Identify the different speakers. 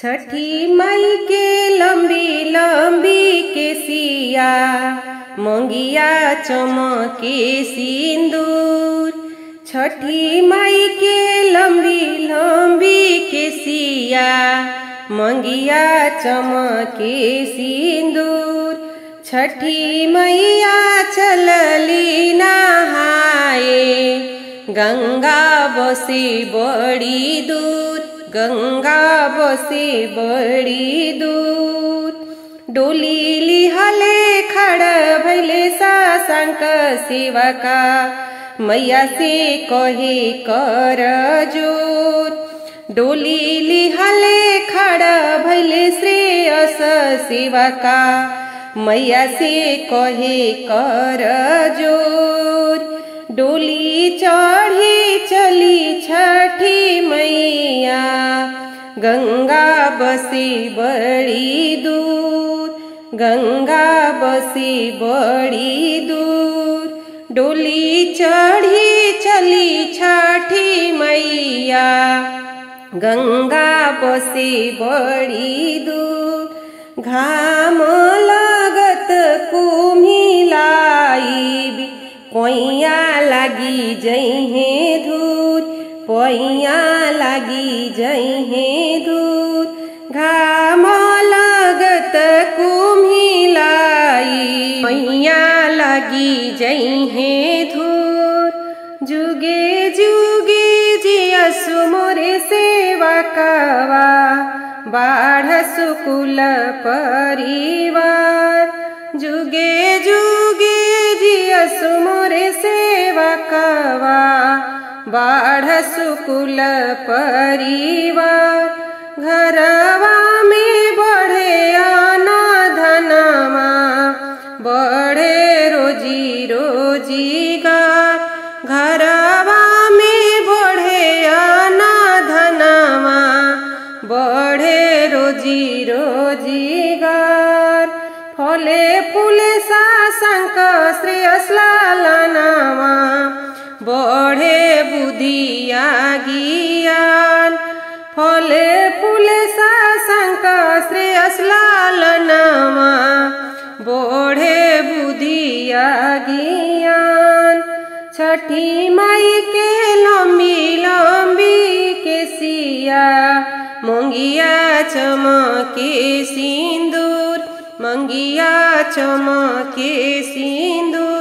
Speaker 1: छठी माई के लंबी लंबी केसिया, मंगिया चमके सिंदूर। छठी माई के लंबी लंबी केसिया, मंगिया चमके सिंदूर। छठी मैया चलली नहाए, गंगा बसे बड़ी दूर, गंगा बसे बड़ी दूर। डोली लिहले खड़ा भैले सासंक सेवका, मैया से कहे कर जोर। डोली लिहले खड़ा भैले श्रेयस सेवका, मैया से कहे कर जोर। डोली चढ़ी चली छठी मैया, गंगा बसे बड़ी दूर, गंगा बसे बड़ी दूर। डोली चढ़ी चली छठी मैया, गंगा बसे बड़ी दूर। घाम लागत कुम्हिलाई, पैया लागी जइहे धूर, पैया लागी जइहे धूर। घाम लागत कुम्हिलाई, पैया लागी जइहे धूर। जुगे जुगे जियसु मोरे सेवकवा, बाढ़ सुकुल परिवार। जुगे जुगे जियसु मोरे सेवकवा, बाढ़ सुकुल परिवार। घरवा में बढ़े आना धनमा, बढ़े रोजी रोजीगार। घरवा में बढ़े आना धनमा, बढ़े रोजी रोजीगार। फले फूले सासंक श्रेयस लालनामा, बढ़े बुद्धिया ज्ञान। फले फूले सासंक श्रेयस लालनामा, बढ़े बुद्धिया ज्ञान। छठी माई के लंबी लंबी केसिया, मंगिया चमके सिंदूर, मंगिया चमके सिंदूर।